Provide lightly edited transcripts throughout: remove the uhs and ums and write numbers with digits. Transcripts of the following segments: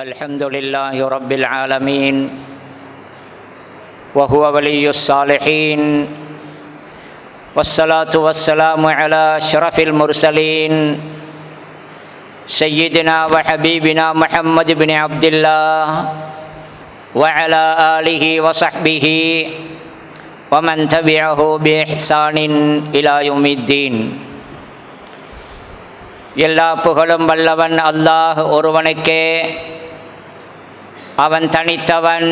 الحمد لله رب العالمين وهو ولي الصالحين والصلاة والسلام على أشرف المرسلين سيدنا وحبيبنا محمد بن عبد الله وعلى آله وصحبه ومن تبعه بإحسان إلى يوم الدين. எல்லா புகழும் வல்லவன் அல்லாஹ் ஒருவனுக்கே. அவன் தனித்தவன்,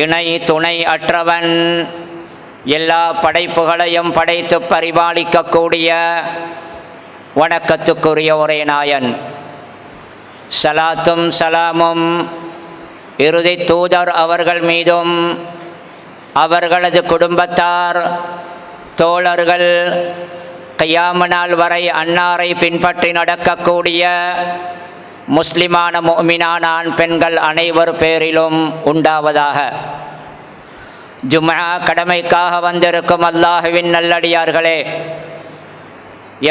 இணை துணை அற்றவன். எல்லா படைப்புகளையும் படைத்து பரிபாலிக்கக்கூடிய வணக்கத்துக்குரிய ஒரே நாயன். சலாத்தும் சலாமும் இறுதி தூதர் அவர்கள் மீதும் அவர்களது குடும்பத்தார், தோழர்கள், கியாம நாள் வரை அன்னாரை பின்பற்றி நடக்கக்கூடிய முஸ்லிமான முஃமினான ஆண் பெண்கள் அனைவர் பேரிலும் உண்டாவதாக. ஜும்ஆ கடமைக்காக வந்திருக்கும் அல்லாஹுவின் நல்லடியார்களே,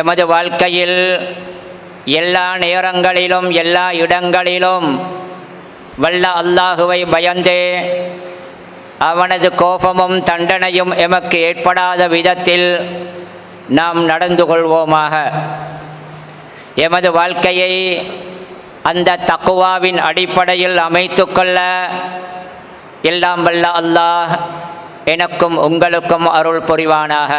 எமது வாழ்க்கையில் எல்லா நேரங்களிலும் எல்லா இடங்களிலும் வல்ல அல்லாஹுவை பயந்தே அவனது கோபமும் தண்டனையும் எமக்கு ஏற்படாத விதத்தில் நாம் நடந்து கொள்வோமாக. எமது வாழ்க்கையை அந்த தக்குவாவின் அடிப்படையில் அமைத்து கொள்ள எல்லாம் வல்ல அல்லாஹ் எனக்கும் உங்களுக்கும் அருள் புரிவானாக.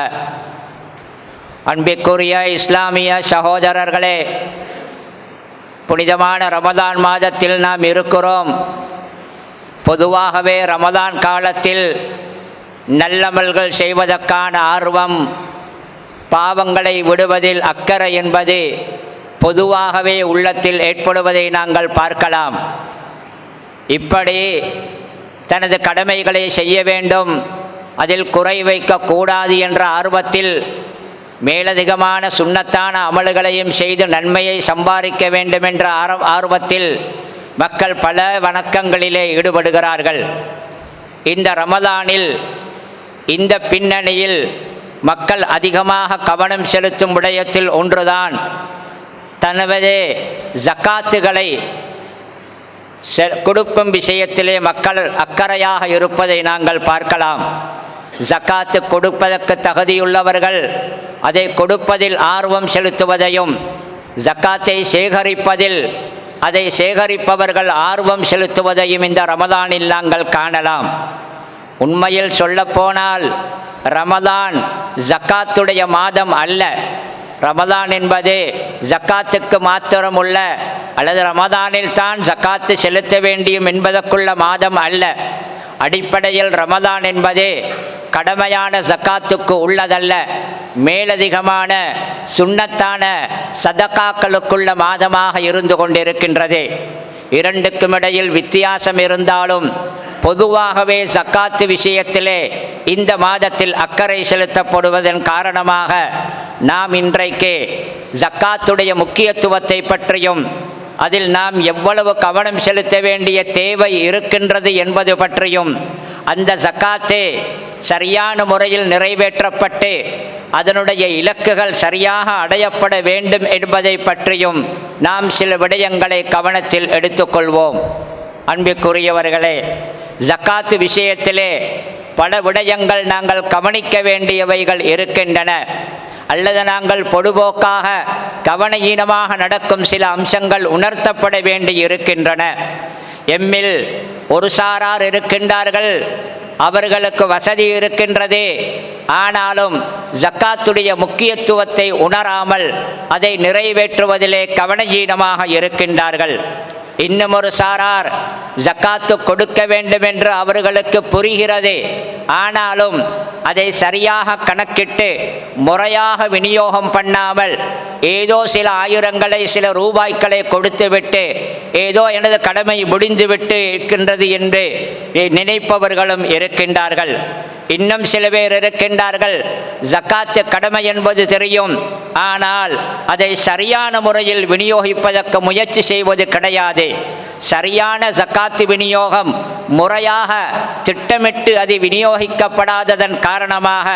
அன்பிற்குரிய இஸ்லாமிய சகோதரர்களே, புனிதமான ரமதான் மாதத்தில் நாம் இருக்கிறோம். பொதுவாகவே ரமதான் காலத்தில் நல்லமல்கள் செய்வதற்கான ஆர்வம், பாவங்களை விடுவதில் அக்கறை என்பது பொதுவாகவே உள்ளத்தில் ஏற்படுவதை நாங்கள் பார்க்கலாம். இப்படி தனது கடமைகளை செய்ய வேண்டும், அதில் குறை வைக்கக்கூடாது என்ற ஆர்வத்தில் மேலதிகமான சுன்னத்தான அமல்களையும் செய்து நன்மையை சம்பாதிக்க வேண்டும் என்ற ஆர்வத்தில் மக்கள் பல வணக்கங்களிலே ஈடுபடுகிறார்கள். இந்த ரமதானில் இந்த பின்னணியில் மக்கள் அதிகமாக கவனம் செலுத்தும் விடயத்தில் ஒன்றுதான் தனது ஜக்காத்துகளை கொடுக்கும் விஷயத்திலே மக்கள் அக்கறையாக இருப்பதை நாங்கள் பார்க்கலாம். ஜக்காத்து கொடுப்பதற்கு தகுதியுள்ளவர்கள் அதை கொடுப்பதில் ஆர்வம் செலுத்துவதையும், ஜக்காத்தை சேகரிப்பதில் அதை சேகரிப்பவர்கள் ஆர்வம் செலுத்துவதையும் இந்த ரமதானில் நாங்கள் காணலாம். உண்மையில் சொல்லப்போனால் ரமதான் ஜக்காத்துடைய மாதம் அல்ல. ரமதான் என்பது ஜக்காத்துக்கு மாத்திரமுள்ள அல்லது ரமதானில் தான் ஜக்காத்து செலுத்த வேண்டும் என்பதற்குள்ள மாதம் அல்ல. அடிப்படையில் ரமதான் என்பது கடமையான ஜக்காத்துக்கு உள்ளதல்ல, மேலதிகமான சுன்னத்தான சதகாக்களுக்குள்ள மாதமாக இருந்து கொண்டிருக்கின்றது. இரண்டுக்கும் இடையில் வித்தியாசம் இருந்தாலும் பொதுவாகவே ஜக்காத்து விஷயத்திலே இந்த மாதத்தில் அக்கறை செலுத்தப்படுவதன் காரணமாக நாம் இன்றைக்கு ஜக்காத்துடைய முக்கியத்துவத்தை பற்றியும் அதில் நாம் எவ்வளவு கவனம் செலுத்த வேண்டிய தேவை இருக்கின்றது என்பது பற்றியும், அந்த ஜக்காத்து சரியான முறையில் நிறைவேற்றப்பட்டு அதனுடைய இலக்குகள் சரியாக அடையப்பட வேண்டும் என்பதை பற்றியும் நாம் சில விடயங்களை கவனத்தில் எடுத்துக்கொள்வோம். அன்பிற்குரியவர்களே, ஜக்காத்து விஷயத்திலே பல விடயங்கள் நாங்கள் கவனிக்க வேண்டியவைகள் இருக்கின்றன. அல்லது நாங்கள் பொதுபோக்காக கவனஈனமாக நடக்கும் சில அம்சங்கள் உணர்த்தப்பட வேண்டி இருக்கின்றன. எம்மில் ஒரு சாரார் இருக்கின்றார்கள், அவர்களுக்கு வசதி இருக்கின்றது, ஆனாலும் ஜக்காத்துடைய முக்கியத்துவத்தை உணராமல் அதை நிறைவேற்றுவதிலே கவனஈனமாக இருக்கின்றார்கள். இன்னும் ஒரு சாரார் ஜக்காத்து கொடுக்க வேண்டும் என்று அவர்களுக்கு புரிகிறது, ஆனாலும் அதை சரியாக கணக்கிட்டு முறையாக விநியோகம் பண்ணாமல் ஏதோ சில ஆயிரங்களை சில ரூபாய்களை கொடுத்துவிட்டு ஏதோ எனது கடமை முடிந்துவிட்டு இருக்கின்றது என்று நினைப்பவர்களும் இருக்கின்றார்கள். இன்னும் சில பேர் இருக்கின்றார்கள், ஜக்காத்து கடமை என்பது தெரியும், ஆனால் அதை சரியான முறையில் விநியோகிப்பதற்கு முயற்சி செய்வது கிடையாது. சரியான ஜக்காத்து விநியோகம் முறையாக திட்டமிட்டு அது விநியோகிக்கப்படாததன் காரணமாக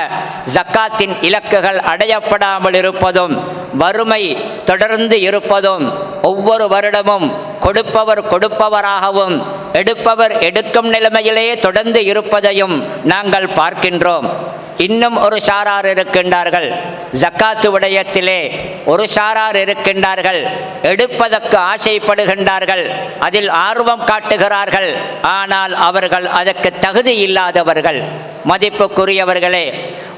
ஜக்காத்தின் இலக்குகள் அடையப்படாமல் இருப்பதும், வறுமை தொடர்ந்து இருப்பதும், ஒவ்வொரு வருடமும் கொடுப்பவர் கொடுப்பவராகவும் எடுப்பவர் எடுக்கும் நிலைமையிலே தொடர்ந்து இருப்பதையும் நாங்கள் பார்க்கின்றோம். இன்னும் ஒரு சாரார் இருக்கின்றார்கள், ஜக்காத்து விடயத்திலே ஒரு சாரார் இருக்கின்றார்கள், எடுப்பதற்கு ஆசைப்படுகின்றார்கள், அதில் ஆர்வம் காட்டுகிறார்கள், ஆனால் அவர்கள் அதற்கு தகுதி இல்லாதவர்கள். மதிப்புக்குரியவர்களே,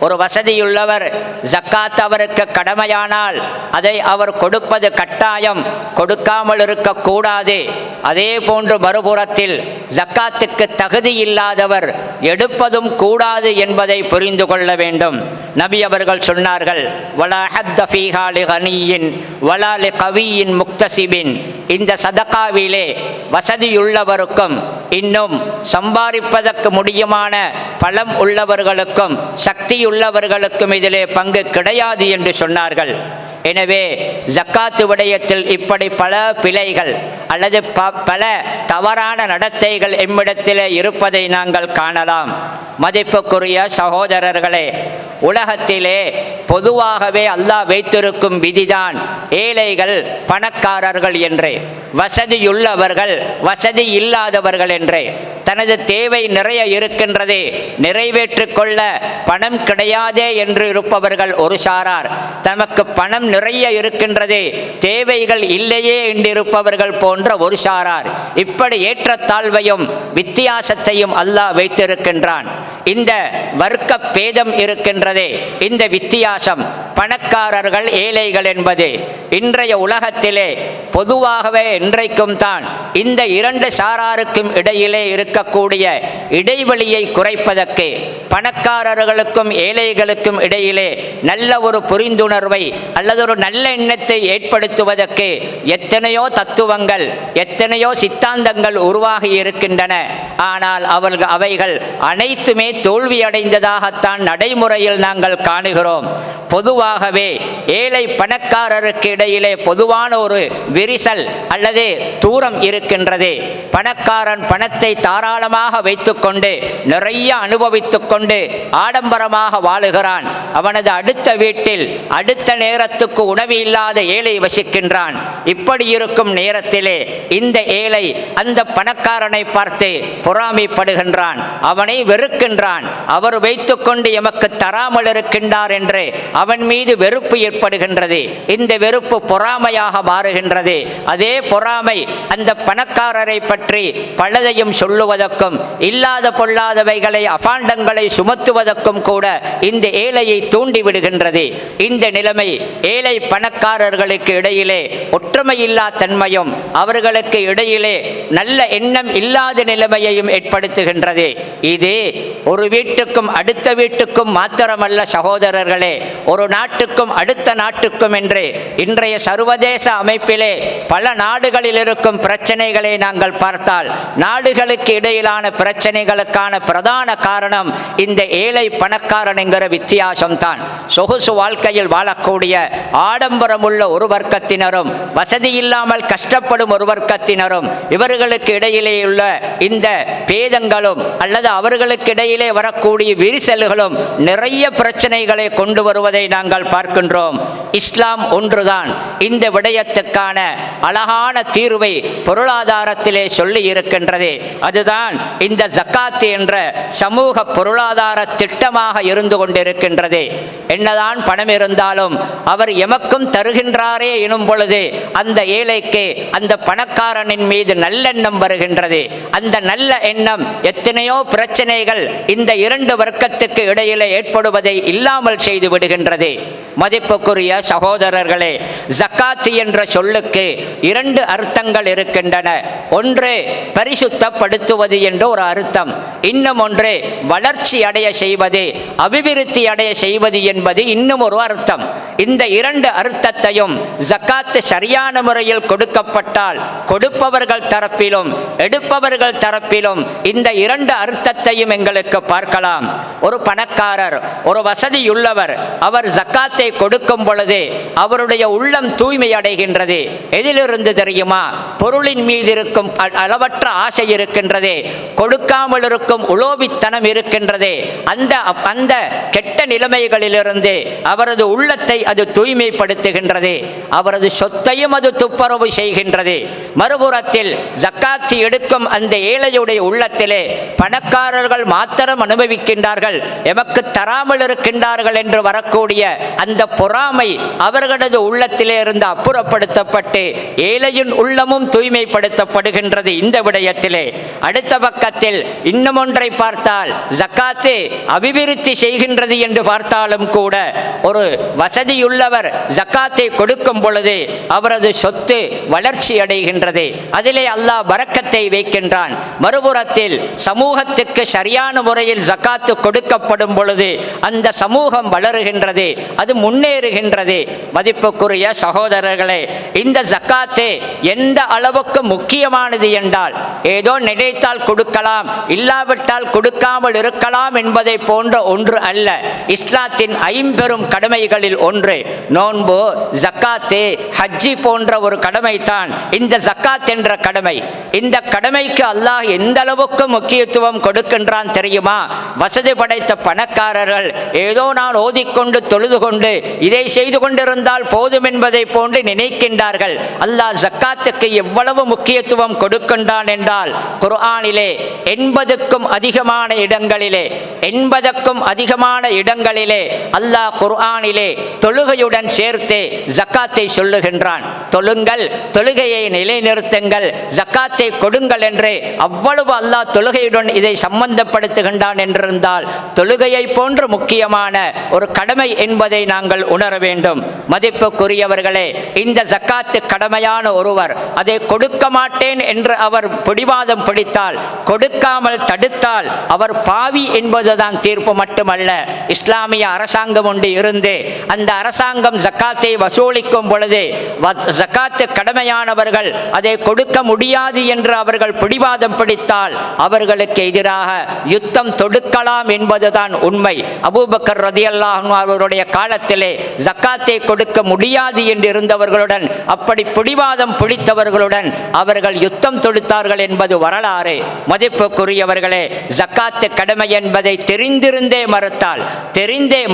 ஒரு வசதியுள்ளவர் ஜக்காத் அவருக்கு கடமையானால் அதை அவர் கொடுப்பது கட்டாயம், கொடுக்காமல் இருக்கக்கூடாது. அதே போன்று மறுபுறத்தில் ஜக்காத்துக்கு தகுதி இல்லாதவர் எடுப்பதும் கூடாது என்பதை புரிந்து கொள்ள வேண்டும். நபி அவர்கள் சொன்னார்கள், வலா ஹத்த ஃபீஹா லிகனியின் வலா லிகவியின் முக்தசிபின். இந்த சதகாவிலே வசதியுள்ளவருக்கும் இன்னும் சம்பாதிப்பதற்கு முடியுமான பலம் உள்ளவர்களுக்கும் சக்தியுள்ளவர்களுக்கும் இதிலே பங்கு கிடையாது என்று சொன்னார்கள். எனவே ஜக்காத்து விடயத்தில் இப்படி பல பிழைகள் அல்லது பல தவறான நடத்தைகள் எம்மிடத்திலே இருப்பதை நாங்கள் காணலாம். மதிப்புக்குரிய சகோதரர்களே, உலகத்திலே பொதுவாகவே அல்லாஹ் வைத்திருக்கும் விதிதான் ஏழைகள் பணக்காரர்கள் என்று, வசதியுள்ளவர்கள் வசதி இல்லாதவர்கள் என்று. தனது தேவை நிறைய இருக்கின்றது, நிறைவேற்றிக் கொள்ள பணம் கிடையாதே என்று இருப்பவர்கள் ஒரு சாரார், தமக்கு பணம் நிறைய இருக்கின்றது, தேவைகள் இல்லையே என்று இருப்பவர்கள் போன்ற ஒரு சாரார். இப்படி ஏற்றத்தாழ்வையும் வித்தியாசத்தையும் அல்லாஹ் வைத்திருக்கின்றான். இந்த வர்க்க பேதம் இருக்கின்றதே, இந்த வித்தியாசம், பணக்காரர்கள் ஏழைகள் என்பது இன்றைய உலகத்திலே பொதுவாகவே இன்றைக்கும் தான் இந்த இரண்டு சாராருக்கும் இடையிலே இருக்கக்கூடிய இடைவெளியை குறைப்பதற்கு, பணக்காரர்களுக்கும் ஏழைகளுக்கும் இடையிலே நல்ல ஒரு புரிந்துணர்வை அல்லது ஒரு நல்ல எண்ணத்தை ஏற்படுத்துவதற்கு எத்தனையோ தத்துவங்கள், எத்தனையோ சித்தாந்தங்கள் உருவாகி இருக்கின்றன. ஆனால் அவைகள் அனைத்துமே தோல்வியடைந்ததாகத்தான் நடைமுறையில் நாங்கள் காணுகிறோம். பொதுவாகவே ஏழை பணக்காரருக்கு இடையிலே பொதுவான ஒரு விரிசல் அல்லது தூரம் இருக்கின்றது. பணக்காரன் பணத்தை தாராளமாக வைத்துக்கொண்டு நிறைய அனுபவித்துக் கொண்டு ஆடம்பரமாக வாழுகிறான். அவனது அடுத்த வீட்டில் அடுத்த நேரத்துக்கு உணவு இல்லாத ஏழை வசிக்கின்றான். இப்படி இருக்கும் நேரத்திலே இந்த ஏழை அந்த பணக்காரனை பார்த்து பொறாமைப்படுகின்றான், அவனை வெறுக்கின்றான். அவர் வைத்துக்கொண்டு எமக்கு தராமல் இருக்கின்றார் என்று அவன் மீது வெறுப்பு ஏற்படுகின்றது. இந்த வெறுப்பு பொறாமையாக மாறுகின்றது. அதே பொறாமை அந்த பணக்காரரை பற்றி பலதையும் சொல்லுவதற்கும் இல்லாத பொல்லாதவைகளை அபாண்டங்களை சுமத்துவதற்கும் கூட இந்த ஏழையை தூண்டிவிடுகின்றது. இந்த நிலைமை ஏழை பணக்காரர்களுக்கு இடையிலே ஒற்றுமையில்லா தன்மையும் அவர்களுக்கு இடையிலே நல்ல எண்ணம் இல்லாத நிலைமையையும் ஏற்படுத்துகின்றது. இது ஒரு வீட்டுக்கும் அடுத்த வீட்டுக்கும் மாத்திரமல்ல சகோதரர்களே, ஒரு நாட்டுக்கும் அடுத்த நாட்டுக்கும் என்று இன்றைய சர்வதேச அமைப்பிலே பல நாடுகளில் இருக்கும் பிரச்சனைகளை நாங்கள் பார்த்தால், நாடுகளுக்கு இடையிலான பிரச்சனைகளுக்கான பிரதான காரணம் இந்த ஏழை பணக்காரன் என்கிற வித்தியாசம்தான். சொகுசு வாழ்க்கையில் வாழக்கூடிய ஆடம்பரம் உள்ள ஒரு வர்க்கத்தினரும் வசதி இல்லாமல் கஷ்டப்படும் ஒரு வர்க்கத்தினரும் இவர்களுக்கு இடையிலே உள்ள இந்த பேதங்களும் அல்லது அவர்களுக்கு இடையிலே வரக்கூடிய விரிசல்களும் நிறைய பிரச்சனைகளை கொண்டு வருவதை நாங்கள் பார்க்கின்றோம். இஸ்லாம் ஒன்றுதான் இந்த விடயத்துக்கான அழகான தீர்வை பொருளாதாரத்திலே சொல்லி இருக்கின்றது. அதுதான் இந்த ஜக்காத் என்ற சமூக பொருளாதார திட்டமாக இருந்து கொண்டிருக்கின்றது. என்னதான் பணம் இருந்தாலும் அவர் எமக்கும் தருகின்றாரே எனும் பொழுது அந்த ஏழைக்கு அந்த பணக்காரனின் மீது நல்லெண்ணம் வருகின்றது. அந்த நல்ல எண்ணம் எத்தனையோ பிரச்சனைகள் இந்த இரண்டு வர்க்கத்துக்கு இடையிலே ஏற்படுவதை இல்லாமல் செய்து விடுகின்றது. மதிப்புக்குரிய சகோதரர்களே, ஜக்காத் என்ற சொல்லுக்கு இரண்டு அர்த்தங்கள் இருக்கின்றன. ஒன்று பரிசுத்தப்படுத்துவது என்ற ஒரு அர்த்தம், இன்னும் ஒன்று வளர்ச்சி அடைய செய்வது, அபிவிருத்தி அடைய செய்வது என்பது இன்னும் ஒரு அர்த்தம். இந்த இரண்டு அர்த்தத்தையும் ஜக்காத் சரியான முறையில் கொடுக்கப்பட்டால் கொடுப்பவர்கள் தரப்பிலும் எடுப்பவர்கள் தரப்பிலும் இந்த இரண்டு அர்த்தத்தையும் எங்களுக்கு பார்க்கலாம். ஒரு பணக்காரர், ஒரு வசதியுள்ளவர், அவர் ஜக்காத்தை கொடுக்கும் பொழுது அவருடைய உள்ளம் தூய்மை அடைகின்றது. எதிலிருந்து தெரியுமா? பொருளின் மீது இருக்கும் அளவற்ற ஆசை இருக்கின்றது, கொடுக்காமல் இருக்கும் உலோபித்தனம் இருக்கின்றது. செய்கின்றதே, அந்த கெட்ட நிலைமைகளிலிருந்து அவரது உள்ளத்தை அது தூய்மைப்படுத்துகின்றது. அவரது சொத்தையும் அது துப்புரவு செய்கின்றது. மறுபுறத்தில் ஜக்காத்து எடுக்கும் அந்த ஏழையுடைய உள்ளத்திலே பணக்காரர்கள் மாத்திரம் அனுபவிக்கின்றார்கள், எமக்கு தராமல் இருக்கின்றார்கள் என்று வரக்கூடிய அந்த பொறாமை அவர்களது உள்ளத்திலே இருந்து அப்புறப்படுத்தப்பட்டு ஏழையின் உள்ளமும் தூய்மைப்படுத்தப்படுகின்றது. இந்த விடயத்திலே அடுத்த பக்கத்தில் இன்னும் ஒன்றை பார்த்தால், ஜக்காத்து அபிவிருத்தி செய்கின்றது என்று பார்த்தாலும் கூட ஒரு வசதியுள்ளவர் ஜக்காத்தை கொடுக்கும் பொழுது அவரது சொத்து வளர்ச்சி அடைகின்றது. அதிலே அல்லாஹ் பரக்கத்தை வைக்கின்றான். மறுபுறத்தில் சமூகத்துக்கு சரியான முறையில் ஜக்காத்து கொடுக்கப்படும் பொழுது அந்த சமூகம் வளருகின்றது, அது முன்னேறுகின்றது. மதிப்புக்குரிய சகோதரர்களே, இந்த ஜக்காத்து எந்த அளவுக்கு முக்கியமானது என்றால், ஏதோ நினைத்தால் கொடுக்கலாம், இல்லாவிட்டால் கொடுக்காமல் இருக்கலாம் என்பதை போன்ற ஒன்று அல்ல. இஸ்லாத்தின் ஐம்பெரும் கடமைகளில் ஒன்று. நோன்பு, ஜக்காத்து, ஹஜ்ஜி போன்ற ஒரு கடமை தான் இந்த ஜக்காத் என்ற கடமை. இந்த கடமைக்கு அல்லாஹ் எந்த அளவுக்கு முக்கியத்துவம் கொடுக்கின்றான் தெரியுமா? வசதி படைத்த பணக்காரர்கள் ஏதோ நான் ஓதிக்கொண்டு தொழுது கொண்டு இதை செய்து கொண்டிருந்தால் போதும் என்பதை போன்று நினைக்கின்றார்கள். அல்லாஹ் ஜக்காத்துக்கு எவ்வளவு முக்கியத்துவம் கொடுக்கின்றான் என்றால், குர்ஆனிலே 80க்கும் அதிகமான இடங்களிலே அல்லாஹ் குர்ஆனிலே தொழுகையுடன் சேர்த்து ஜக்காத்தை சொல்லுகின்றான். தொழுங்கள், தொழுகையை நிலைநிறுத்துங்கள், ஜக்காத்தை கொடுங்கள் என்று அவ்வளவு அல்லாஹ் தொழுகையுடன் இதை சம்பந்தப்படுத்துகின்றான் என்றிருந்தால், தொழுகையை போன்று முக்கியமான ஒரு கடமை என்பதை நாங்கள் உணர வேண்டும். மதிப்புக்குரியவர்களே, இந்த ஜக்காத்து கடமையான ஒருவர் அதை கொடுக்க மாட்டேன் என்று அவர் பிடிவாதம் பிடித்தால், கொடுக்காமல் தடுத்தால் அவர் பாவி என்பதுதான் தீர்ப்பு மட்டுமல்ல. இஸ்லாமிய அரசாங்கம் ஒன்று இருந்து அந்த அரசாங்கம் ஜக்காத்தை வசூலிக்கும் பொழுது ஜக்காத்து கடமையானவர்கள் அதை கொடுக்க முடியாது என்று அவர்கள் பிடிவாதம் பிடித்தால் அவர்களுக்கு எதிராக யுத்தம் தொடுக்கலாம் என்பதுதான் உண்மை. அபூபக்கர் ரலியல்லாஹு அன்ஹு அவருடைய காலத்திலே ஜக்காத்தை கொடுக்க முடியாது என்று இருந்தவர்களுடன், அப்படி பிடிவாதம் பிடித்தவர்களுடன் அவர்கள் யுத்தம் தொடுத்தார்கள் என்பது வரலாறு. மதிப்புக்குரியவர்களே, ஜக்காத்து கடமை என்பதை தெரிந்தே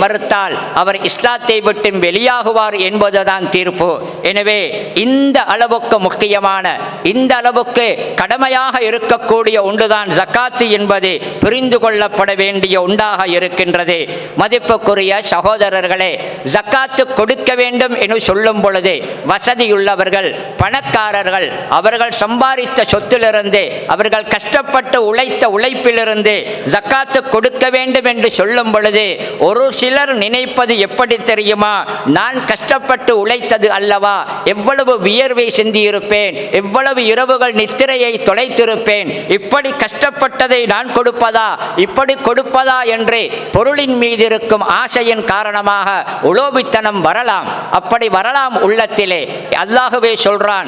மறுத்தால் அவர் இஸ்லாத்தை விட்டு வெளியாகுவார் என்பதுதான் தீர்ப்பு. எனவே இந்த அளவுக்கு முக்கியமான, இந்த அளவுக்கு கடமையாக இருக்கக்கூடிய ஒன்றுதான் ஜக்காத்து என்பது புரிந்து கொள்ளப்பட வேண்டிய ஒன்றாக இருக்கின்றது. மதிப்புக்குரிய சகோதரர்களே, ஜக்காத்து கொடுக்க வேண்டும் என்று சொல்லும் பொழுது வசதியுள்ளவர்கள், பணக்காரர்கள், அவர்கள் சம்பாதித்த சொத்திலிருந்து, அவர்கள் கஷ்டப்பட்டு உழைத்த உழைப்பிலிருந்து ஜக்காத்து கொடுக்க வேண்டும் என்று சொல்லும் பொழுது ஒரு சிலர் நினைப்பது எப்படி தெரியுமா? நான் கஷ்டப்பட்டு உழைத்தது அல்லவா, எவ்வளவு வியர்வை சிந்தியிருப்பேன், எவ்வளவு இரவுகள் நித்திரையை தொலைத்திருப்பேன், இப்படி கஷ்டப்பட்டதை நான் கொடுப்பதா, இப்படி கொடுப்பதா என்று பொருளின் மீது இருக்கும் ஆசையின் காரணமாக உலோபித்தனம் வரலாம். அப்படி வரலாம் உள்ளத்திலே. அல்லாஹ்வே சொல்றான்,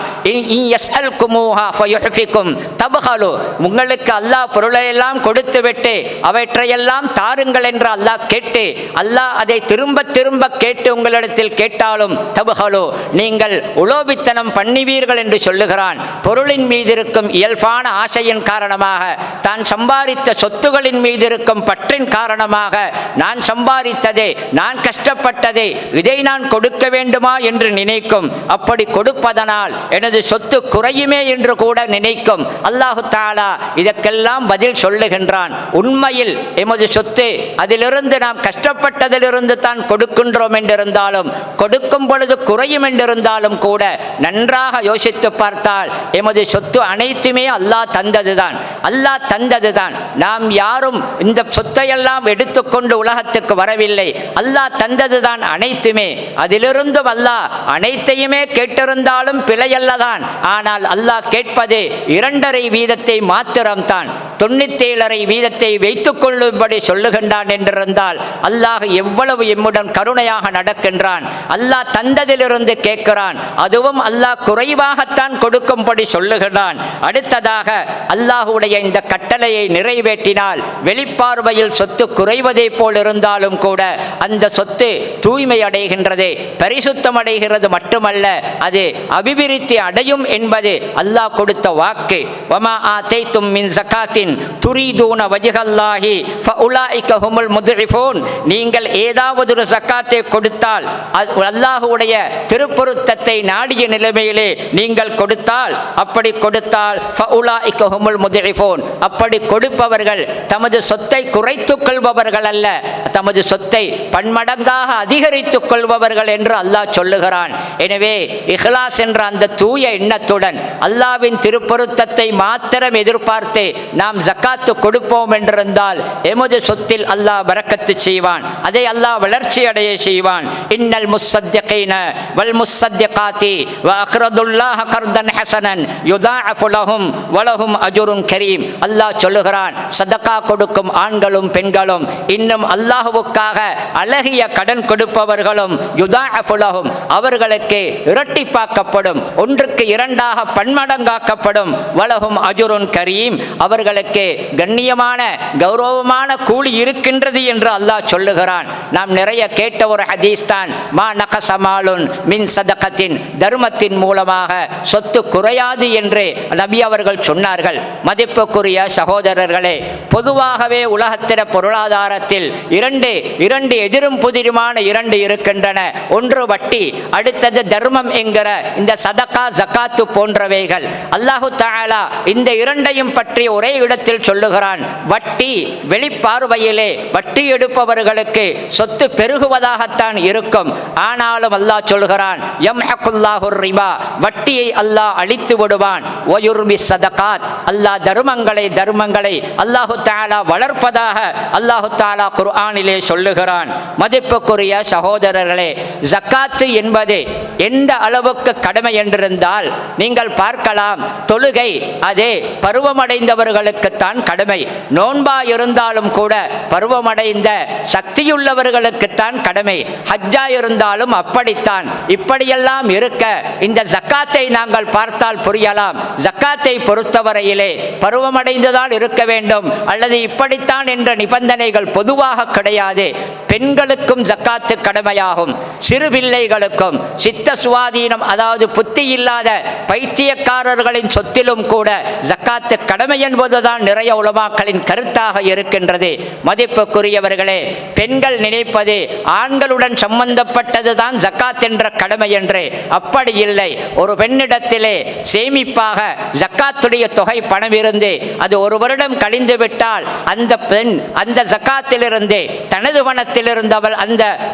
உங்களுக்கு அல்லாஹ் பொருளை எல்லாம் கொடுத்து விட்டு அவற்றையெல்லாம் தாருங்கள் என்று அல்லாஹ் கேட்டு, அல்லாஹ் அதை திரும்ப திரும்ப கேட்டு உங்களிடத்தில் கேட்டாலும் தபஹலு, நீங்கள் உலோபித்தனம் பண்ணுவீர்கள் என்று சொல்லுகிறான். பொருளின் மீது இருக்கும் இயல்பான ஆசையின் காரணமாக, தான் சம்பாதித்த சொத்துகளின் மீது இருக்கும் பற்றின் காரணமாக, நான் சம்பாதித்ததே, நான் கஷ்டப்பட்டதே, இதை நான் கொடுக்க வேண்டுமா என்று நினைக்கும். அப்படி கொடுப்பதனால் எனது சொத்து குறையுமே என்று கூட நினைக்கும். அல்லாஹு தஆலா இதற்கெல்லாம் பதில் சொல்லுகின்றான். உண்மையில் எமது சொத்து, அதிலிருந்து நாம் கஷ்டப்பட்டதிலிருந்து தான் கொடுக்கின்றோம் என்றிருந்தாலும், கொடுக்கும் பொழுது குறையும் என்றிருந்தாலும் கூட நன்றாக யோசித்து பார்த்தால் எமது சொத்து அனைத்துமே அல்லாஹ் தந்ததுதான். நாம் யாரும் இந்த சொத்தையெல்லாம் எடுத்துக்கொண்டு உலகத்துக்கு வரவில்லை. அல்லாஹ் தந்ததுதான் அனைத்துமே. அதிலிருந்தும் அல்லாஹ் அனைத்தையுமே கேட்டிருந்தாலும் பிழையல்லதான். ஆனால் அல்லாஹ் கேட்பது 2.5% மாத்திரம்தான். 97.5% வைத்துக் கொள்ளும்படி சொல்லுகின்றான் என்றிருந்தால் அல்லாஹ் எவ்வளவு எம்முடன் கருணையாக நடக்கின்றான். அல்லாஹ் தந்ததிலிருந்து கேட்கிறான், அதுவும் அல்லாஹ் குறைவாகத்தான் கொடுக்கும்படி சொல்லுகிறான். அடுத்ததாக அல்லாஹுடைய இந்த கட்டளையை நிறைவேற்றினால் வெளிப்பார்வையில் சொத்து குறைவதை போல் இருந்தாலும் கூட அந்த சொத்து தூய்மை அடைகின்றது, பரிசுத்தம் அடைகிறது மட்டுமல்ல, அது அபிவிருத்தி அடையும் என்பது அல்லாஹ் கொடுத்த வாக்கு. வமா ஆதைத்தும் மின் ஸகாத்தின் துரீதூன வஜ்ஹல்லாஹி ஸகாத்தி ஃபஉலாயிக ஹுமுல் முத்இஃபூன். நீங்கள் ஏதாவது ஒரு ஸகாத்தை கொடுத்தால், அல்லாஹ்வுடைய திருப்பொருத்தத்தை நாடிய நிலைமையிலே நீங்கள் கொடுத்தால், அப்படி கொடுத்தால் ஃபஉலாயிக ஹுமுல் முத்இஃபூன், அப்படி கொடுப்பவர்கள் தமது சொத்தை குறைத்துக் கொள்பவர்கள் அல்ல, தமது சொத்தை பன்மடங்காக அதிகரித்துக் கொள்பவர்கள் என்று அல்லாஹ் சொல்லுகிறான். எனவே இஹ்லாஸ் என்ற அந்த தூய எண்ணத்துடன் அல்லாஹ்வின் திருப்பொருத்தத்தை மாத்திரம் எதிர்பார்த்து நாம் ஜக்காத்து கொடுப்போம் என்றிருந்தால் எமது சொத்தில் அல்லாஹ் பரக்கத்து செய்வான், அதை அல்லாஹ் வளர்ச்சி அடைய செய்வான். இன்னல் முஸ்ஸத்திகீன வல் முஸ்ஸத்திகாத்தி வ அக்ரதுல்லாஹ கர்தன் ஹஸனன் யுதாஅஃபு லஹும் வ லஹும் அஜ்ருன் கரீம். அல்லாஹ் சொல்லுகிறான், சதகா கொடுக்கும் ஆண்களும் பெண்களும், இன்னும் அல்லாஹ்வுக்காக அழகிய கடன் கொடுப்பவர்களும், யுதாஅஃபு லஹும் அவர்களுக்கு இரட்டிப்பாக்கப்படும், ஒன்றுக்கு இரண்டாக பன்மடங்காக்கப்படும். வலஹும் அஜ்ருன் கரீம் அவர்களுக்கு கண்ணியமான கௌரவமான கூலி இருக்கின்றது என்று அல்லாஹ் சொல்லுகிறான். நாம் நிறைய கேட்ட ஒரு ஹதீஸ் தான், மா நகசமாலுன் மின் சதகத்தின், தர்மத்தின் மூலமாக சொத்து குறையாது என்று நபி அவர்கள் சொன்னார்கள். மதிப்புக்குரிய சகோதரர்களே, பொதுவாகவே உலகத்திர பொருளாதாரத்தில் இரண்டு எதிரும் புதிருமான இரண்டு இருக்கின்றன. ஒன்று வட்டி, அடுத்தது தர்மம் என்கிற இந்த சதகா ஜகாத்து போன்றவைகள். அல்லாஹு தஆலா இந்த இரண்டையும் பற்றி ஒரே இடத்தில் சொல்லுகிறான். வட்டி வெளிப்பார்வையிலே வட்டி எடுப்பவர்களுக்கு சொத்து பெருகுவதாகத்தான் இருக்கும். ஆனாலும் அல்லாஹ் சொல்கிறான், யம்ஹகுல்லாஹுர் ரிபா, வட்டியை அல்லாஹ் அழித்து விடுவான். வயுர்பி சதகாத், அல்லாஹ் தர்மங்களை அல்லாஹு தஆலா வளர்ப்பதாக அல்லாஹு தஆலா குர்ஆனிலே சொல்லுகிறான். மதிப்புக்குரிய சகோதரர்களே, ஜக்காத்து என்பது எந்த அளவுக்கு கடமை என்றிருந்தால் நீங்கள் பார்க்கலாம். தொழுகை அது பருவமடைந்தவர்களுக்குத்தான் கடமை. நோன்பா இருந்தாலும் கூட பருவமடைந்த சக்தியுள்ளவர்களுக்குத்தான் கடமை. ஹஜ்ஜா இருந்தாலும் அப்படித்தான். இப்படியெல்லாம் இருக்க இந்த ஜக்காத்தை நாங்கள் பார்த்தால் புரியலாம். ஜக்காத்தை பொறுத்தவரையிலே பருவமடைந்துதான் இருக்க வேண்டும் அல்லது இப்படித்தான் என்ற நிபந்தனைகள் பொதுவாக கிடையாது. பெண்களுக்கும் ஜக்காத்து கடமையாகும், சிறு பிள்ளைகளுக்கும். சித்த சுவாதீனம், அதாவது புத்தி இல்லாத பைத்தியக்காரர்களின் சொத்திலும் கூட ஜக்காத்து கடமை என்பதுதான் நிறைய உலமாக்களின் கருத்தாக இருக்கின்றது. மதிப்புக்குரியவர்களே, பெண்கள் நினைப்பது ஆண்களுடன் சம்பந்தப்பட்டதுதான் ஜக்காத் என்ற கடமை என்று. அப்படி இல்லை. ஒரு பெண்ணிடத்திலே சேமிப்பாக ஜக்காத்துடைய தொகை பணம் இருந்து அது ஒரு வருடம் கழிந்து விட்டால் அந்த பெண் அந்த ஜக்காத்திலிருந்து தனது பணத்திலிருந்து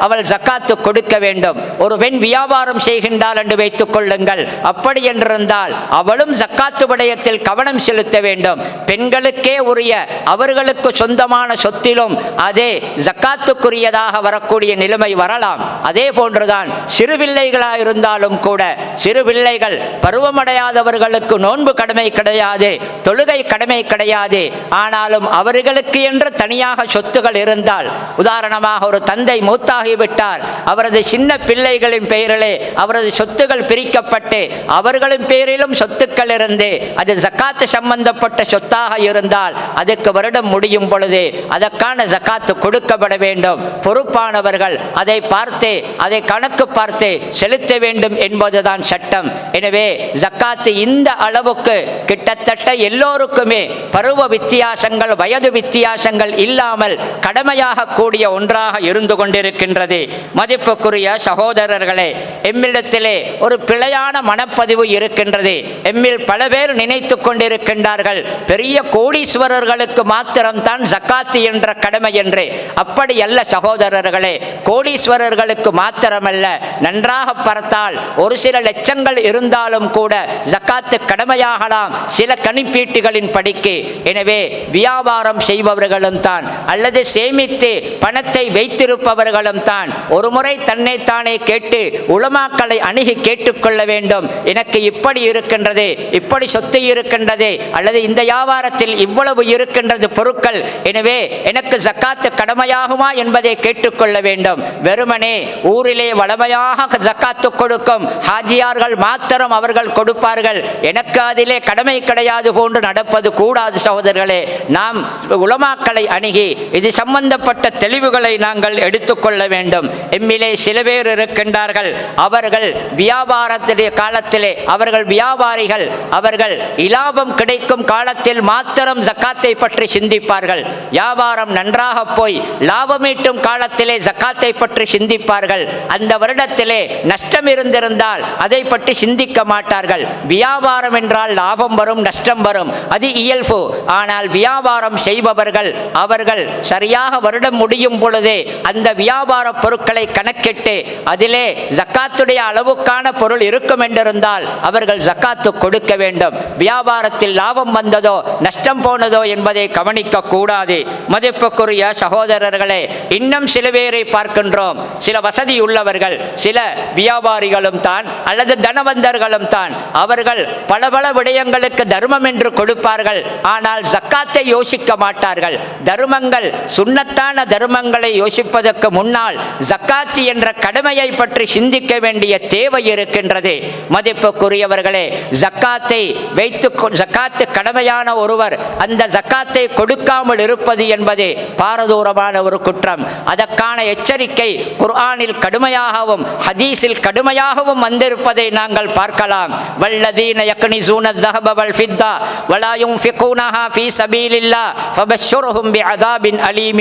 அவள் ஜக்காத்து கொடுக்க வேண்டும். ஒரு பெண் வியாபாரம் செய்கின்றாள் என்று வைத்துக் கொள்ளுங்கள். அப்படி என்றிருந்தால் அவளும் ஜக்காத்து விடயத்தில் கவனம் செலுத்த வேண்டும். பெண்களுக்கே உரிய அவர்களுக்கு சொந்தமான சொத்திலும் அதே ஜக்காத்துக்குரியதாக வரக்கூடிய நிலைமை வரலாம். அதே போன்றுதான் சிறு பிள்ளைகளாக இருந்தாலும் கூட, சிறு பிள்ளைகள் பருவமடையாதவர்களுக்கு நோன்பு கடமை கிடையாது, தொழுகை கடமை கிடையாது. ஆனாலும் அவர்களுக்கு என்று தனியாக சொத்துகள் இருந்தால், உதாரணமாக ஒரு தந்தை மூத்தாகிவிட்டார், அவரது சின்ன பிள்ளைகளின் பெயரிலே அவரது சொத்துகள் பிரிக்கப்பட்டு அவர்களின் பெயரிலும் சொத்துக்கள் இருந்து அது ஜக்காத்து சம்பந்தப்பட்ட சொத்தாக இருந்தால் அதுக்கு வருடம் முடியும் பொழுது அதற்கான ஜக்காத்து கொடுக்கப்பட வேண்டும். பொறுப்பானவர்கள் அதை பார்த்து அதை கணக்கு பார்த்து செலுத்த வேண்டும் என்பதுதான் சட்டம். எனவே ஜக்காத்து இந்த அளவுக்கு கிட்டத்தட்ட எல்லோருக்குமே பருவ வித்தியாசங்கள், வயது வித்தியாசங்கள் இல்லாமல் கடமையாக கூடிய ஒன்றாக இருந்து கொண்டிருக்கின்றது. மதிப்புக்குரிய சகோதரர்களே, எம்மிடத்திலே ஒரு பிழையான மனப்பதிவு இருக்கின்றது. எம்மில் பல பேர் நினைத்து கொண்டிருக்கின்றார்கள் பெரிய கோடீஸ்வரர்களுக்கு மாத்திரம்தான் ஜக்காத்து என்ற கடமை என்று. அப்படி அல்ல சகோதரர்களே, கோடீஸ்வரர்களுக்கு மாத்திரமல்ல, நன்றாக பார்த்தால் ஒரு சில லட்சங்கள் இருந்தாலும் கூட ஜக்காத்து கடமையாகலாம் சில கணிப்பீட்டுகளின் படிக்கு. எனவே வியாபாரம் செய்பவர்களும் தான் அல்லது சேமித்து பணத்தை வைத்திருப்பவர்களும் தான் ஒரு முறை தன்னைத்தானே கேட்டு உலமாக்களை அணுகி கேட்டுக்கொள்ள வேண்டும். எனக்கு இப்படி இருக்கின்றது, இப்படி சொத்து இருக்கின்றது, அல்லது இந்த வியாபாரத்தில் இவ்வளவு இருக்கின்றது பொருட்கள், எனவே எனக்கு ஜக்காத்து கடமையாகுமா என்பதை கேட்டுக்கொள்ள வேண்டும். வெறுமனே ஊரிலே வளமையாக ஜக்காத்து கொடுக்கும் ஹாஜியார்கள் மாத்திரம் அவர்கள் கொடுப்பார்கள், எனக்கு அதிலே கடமை கிடையாது போன்று நடப்பது கூடாது சகோதரர்களே. நாம் உலமாக்களை அணுகி இது சம்பந்தப்பட்ட தெளிவுகளை நாங்கள் எடுத்துக்கொள்ள வேண்டும். எம்மிலே சில பேர் இருக்கின்றார்கள், அவர்கள் வியாபாரத்துடைய காலத்திலே அவர்கள் வியாபாரிகள், அவர்கள் இலாபம் கிடைக்கும் காலத்தில் மாத்திரம் ஜக்காத்தை பற்றி சிந்திப்பார்கள். வியாபாரம் நன்றாக போய் லாபமீட்டும் காலத்திலே ஜக்காத்தை பற்றி சிந்திப்பார்கள். அந்த வருடத்திலே நஷ்டம் இருந்திருந்தால் அதை பற்றி சிந்திக்க மாட்டார்கள். வியாபாரம் என்றால் லாபம் வரும், நஷ்டம் வரும், அது இயல்பு. ஆனால் வியாபாரம் செய்பவர்கள் அவர்கள் சரியாக வருடம் முடியும் பொழுதே அந்த வியாபார பொருட்களை கணக்கிட்டு அதிலே ஜக்காத்துடைய அளவுக்கான பொருள் இருக்கும் என்றிருந்தால் அவர்கள் ஜக்காத்து கொடுக்க வேண்டும். வியாபாரத்தில் லாபம் வந்ததோ நஷ்டம் போனதோ என்பதை கவனிக்க கூடாது. மதிப்புக்குரிய சகோதரர்களே, இன்னும் சில பேரை பார்க்கின்றோம். சில வசதி உள்ளவர்கள், சில வியாபாரிகளும் தான் அல்லது தனவந்தர்களும் தான், அவர்கள் பல பல விடயங்களுக்கு தர்மம் என்று கொடுப்பார்கள். ஆனால் ஜக்காத்தை யோசிக்க மாட்டார்கள். தர்மங்கள் சுன்னத்தான தர்மங்களை யோசிப்பதற்கு முன்னால் ஜக்காத்து என்ற கடமையை பற்றி சிந்திக்க வேண்டிய தேவை இருக்கின்றது. மதிப்புக்குரியவர்களே, ஜக்காத்தை வைத்து ஜக்காத்து கடமையான ஒருவர் அந்த ஜக்காத்தை கொடுக்காமல் இருப்பது என்பது பாரதூரமான ஒரு குற்றம். அதற்கான எச்சரிக்கை குர்ஆனில் கடுமையாகவும் ஹதீஸில் கடுமையாகவும் வந்திருப்பதை நாங்கள் பார்க்கலாம். வல்லதீன யக்னிஸூன الذهب والفضة ولا ينفقونها في سبيل الله فبشرهم بعذاب أليم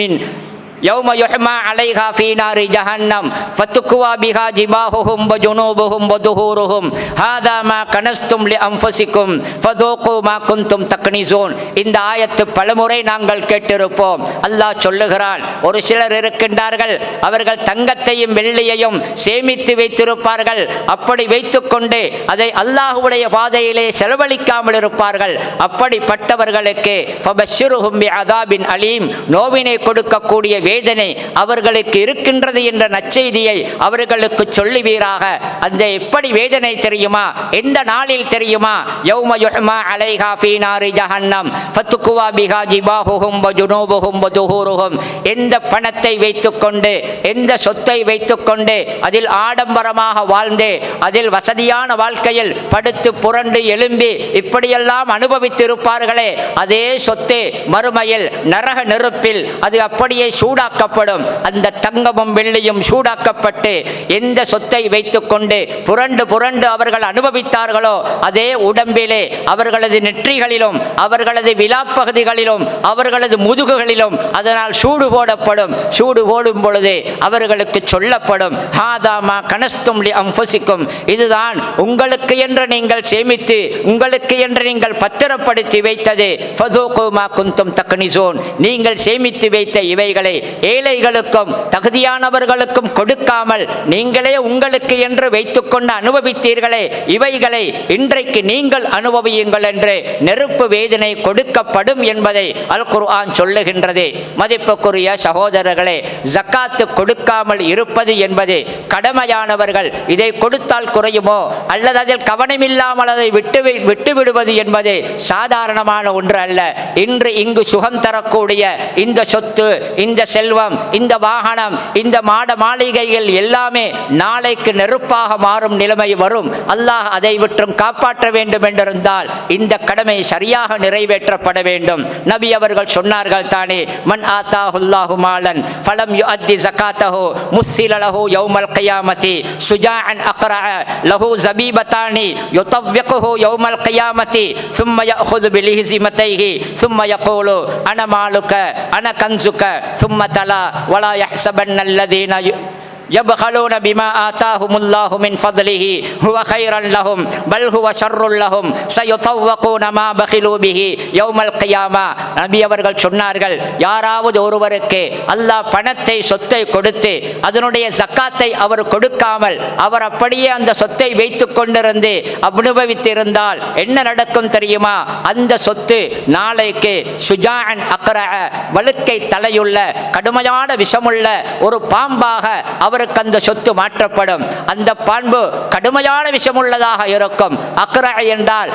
يوم يحمى عليها في نار جهنم فتكوى بها جباههم وجنوبهم وظهورهم هذا ما كنزتم لأنفسكم فذوقوا ما كنتم تكنزون. இந்த ஆயத்து பலமுறை நாங்கள் கேட்டிருப்போம். அல்லாஹ் சொல்லுகிறான், ஒரு சிலர் இருக்கின்றார்கள், அவர்கள் தங்கத்தையும் வெள்ளியையும் சேமித்து வைத்திருப்பார்கள். அப்படி வைத்துக்கொண்டு அதை அல்லாஹ்வுடைய பாதையிலே செலவழிக்காமல் இருப்பார்கள். அப்படிப்பட்டவர்களுக்கு ஃபபஷ்ஷிருஹும் பிஅதாபின் அலீம், நோவினை கொடுக்கக்கூடிய வேதனை அவர்களுக்கு இருக்கின்றது என்ற நற்செய்தியை அவர்களுக்கு சொல்லுவீராக. அந்த எப்படி வேதனை தெரியுமா? எந்த நாளில் தெரியுமா? யௌம யுஹ்மா அலைஹா ஃபீ நாரி ஜஹன்னம் ஃபத்துக்வா பிஹா ஜிபாஹுஹும் வ ஜுனூபுஹும் வ துஹூருஹும். எந்த பணத்தை வைத்துக்கொண்டு, எந்த சொத்தை வைத்துக்கொண்டு அதில் ஆடம்பரமாக வாழ்ந்து அதில் வசதியான வாழ்க்கையில் படுத்து புரண்டு எழும்பி இப்படியெல்லாம் அனுபவித்திருப்பார்களே, அதே சொத்து மறுமையில் நரக நெருப்பில் அது அப்படியே சூடாக்கப்படும். அந்த தங்கமும் வெள்ளியும் சூடாக்கப்பட்டு எந்த சொத்தை வைத்துக்கொண்டு புரண்டு புரண்டு அவர்கள் அனுபவித்தார்களோ அதே உடம்பிலே அவர்களது நெற்றிகளிலும் அவர்களது விலாப்பகுதிகளிலும் அவர்களது முதுகுகளிலும் அதனால் சூடு போடப்படும். சூடு போடும் பொழுது அவர்களுக்கு சொல்லப்படும், ஹாதாமா கனஸ்தும் லி அன்ஃபுசிக்கும், இதுதான் உங்களுக்கு என்று நீங்கள் சேமித்து உங்களுக்கு என்று நீங்கள் பத்திரப்படுத்தி வைத்தது. ஃபதூகு மா குன்தும் தக்னிஸூன், நீங்கள் சேமித்து வைத்த இவைகளை ஏழைகளுக்கும் தகுதியானவர்களுக்கும் கொடுக்காமல் நீங்களே உங்களுக்கு என்று வைத்துக்கொண்டு அனுபவித்தீர்களே, இவைகளை இன்றைக்கு நீங்கள் அனுபவியுங்கள் என்று நெருப்பு வேதனை கொடுக்கப்படும் என்பதை அல் குர்ஆன் சொல்லுகின்றது. மதிப்புக்குரிய சகோதரர்களே, ஜக்காத்து கொடுக்காமல் இருப்பது என்பது கடமையானவர்கள் இதை கொடுத்தால் குறையுமோ அல்லது அதில் கவனமில்லாமல் அதை விட்டு விடுவது என்பது சாதாரணமான ஒன்று அல்ல. இன்று இங்கு சுகம் தரக்கூடிய இந்த சொத்து, இந்த செல்வம், இந்த வாகனம், இந்த மாட மாளிகைகள் எல்லாமே நாளைக்கு நெருப்பாக மாறும் நிலைமை வரும். அல்லாஹ் அதை விட்டும் காப்பாற்ற வேண்டும் என்றிருந்தால் இந்த கடமை சரியாக நிறைவேற்றப்பட வேண்டும். நபி அவர்கள் சொன்னார்கள் தானே, மன் ஆத்தாஹுல்லாஹு மாலன் ஃபலம் யுஅத்தி ஸகாத்தஹு முஸ்ஸில லஹு யௌமல் கியாமத்தி சுஜாஅன் அக்ரஅ லஹு ஸபீபத்தானி யுதவ்விகுஹு யௌமல் கியாமத்தி ثم يأخذ بلهزمتيه ثم يقول أنا مالك أنا كنزك ثم تلا ولا يحسبن الذين يبخلون بما آتاهم الله من فضله هو خيرا لهم بل هو شر لهم سيطوقون ما بخلوا به يوم القيامة. நபி அவர்கள் சொன்னார்கள், யாராவது ஒருவருக்கு அல்லாஹ் பணத்தை சொத்தை கொடுத்து அதனுடைய ஜக்காத்தை அவர் கொடுக்காமல் அவர் அப்படியே அந்த சொத்தை வைத்துக் கொண்டிருந்து அனுபவித்திருந்தால் என்ன நடக்கும் தெரியுமா? அந்த சொத்து நாளைக்கு சுஜாஅன் அக்ரஅ, வழுக்கை தலையுள்ள கடுமையான விஷமுள்ள ஒரு பாம்பாக அவர் அவருக்கு அந்த சொத்து மாற்றப்படும். அந்த பாம்பு கடுமையான விஷமுள்ளதாக இருக்கும். அக்ரா என்றால்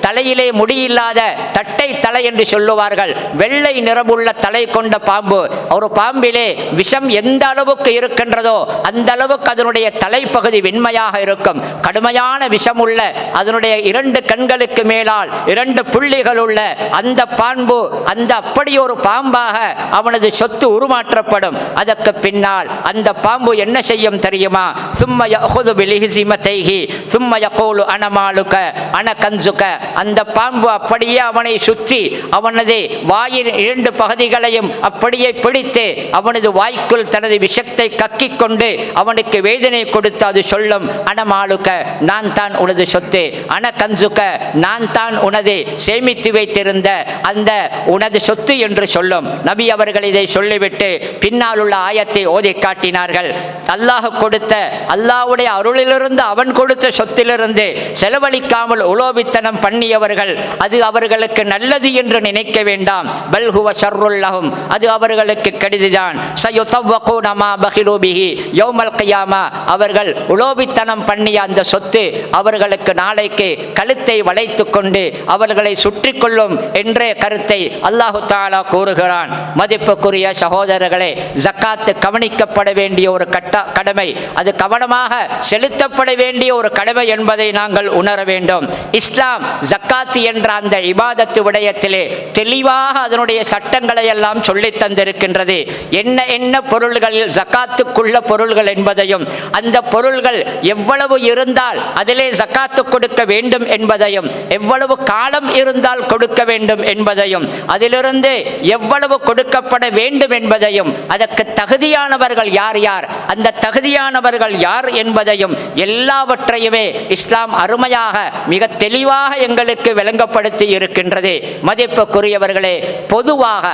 தலையிலே முடியில்லாத தட்டை தலை என்று சொல்லுவார்கள். வெள்ளை நிறமுள்ள தலை கொண்ட பாம்பு. ஒரு பாம்பிலே விஷம் எந்த அளவுக்கு இருக்கின்றதோ அந்த அளவுக்கு அதனுடைய தலைப்பகுதி வெண்மையாக இருக்கும். கடுமையான விஷமுள்ள அதனுடைய 2 கண்களுக்கு மேலால் 2 புள்ளிகள் உள்ள அந்த பாம்பு, அந்த அப்படி ஒரு பாம்பாக அவனது சொத்து உருமாற்றப்படும். அதற்கு பின்னால் அந்த பாம்பு என்ன செய்யும் தெரியுமா? சும்ம யஹுது பிலிஹிஸிமதைஹி சும்ம யகூலு அன மாலுக அன கன்சுக. அந்த பாம்பு அப்படியே அவனை சுற்றி அவனது வாயின் 2 பகுதிகளையும் அப்படியே பிடித்து அவனது வாய்க்குள் தனது விஷத்தை கக்கிக் கொண்டு அவனுக்கு வேதனை கொடுத்து அது சொல்லும், அனமாலுக்க, நான் தான் உனது சொத்து, அன கன்சுக, நான் தான் உனது சேமித்து வைத்திருந்த அந்த உனது சொத்து என்று சொல்லும். நபி அவர்கள் இதை சொல்லிவிட்டு பின்னால் உள்ள ஆயத்தை ஓதி காட்டினார்கள். அல்லாஹ் கொடுத்த, அல்லாஹ்வுடைய அருளிலிருந்து அவன் கொடுத்த சொத்திலிருந்து செலவழிக்காமல் உலோபித்தனம் பண்ணியவர்கள் அது அவர்களுக்கு நல்லது என்று நினைக்க வேண்டாம். பல்ஹுவ ஷர்ருல் லஹும், அது அவர்களுக்கு கெடுதிதான். சயுதவ்வகூன மா பகிலு பிஹி யௌமல் கியாமா, அவர்கள் உலோபித்தனம் பண்ணிய அந்த சொத்து அவர்களுக்கு நாளைக்கு கழுத்தை வளைத்து கொண்டு அவர்களை சுற்றி கொள்ளும் என்ற கருத்தை அல்லாஹு தஆலா கூறுகிறான். மதிப்புக்குரிய சகோதரர்களே, ஜக்காத்து கவனிக்கப்பட வேண்டிய ஒரு கடமை, அது கவனமாக செலுத்தப்பட வேண்டிய ஒரு கடமை என்பதை நாங்கள் உணர வேண்டும். இஸ்லாம் ஜக்காத்து என்ற அந்த இபாதத்து விடயத்திலே தெளிவாக அதனுடைய சட்டங்களை எல்லாம் சொல்லி தந்திருக்கின்றது. என்ன என்ன பொருள்களில் ஜக்காத்துக்குள்ள பொருள்கள் என்பதையும், அந்த பொருள்கள் எவ்வளவு இருந்தால் அதிலே ஜக்காத்து கொடுக்க வேண்டும் என்பதையும், எவ்வளவு காலம் இருந்தால் கொடுக்க வேண்டும் என்பதையும், அதிலிருந்து எவ்வளவு கொடுக்கப்பட வேண்டும் என்பதையும், அதற்கு தகுதியானவர்கள் யார் யார், அந்த தகுதியானவர்கள் யார் என்பதையும் எல்லாவற்றையுமே இஸ்லாம் அருமையாக மிக தெளிவாக எங்களுக்கு விளங்கப்படுத்தி இருக்கின்றது. மதிப்புக்குரியவர்களே, பொதுவாக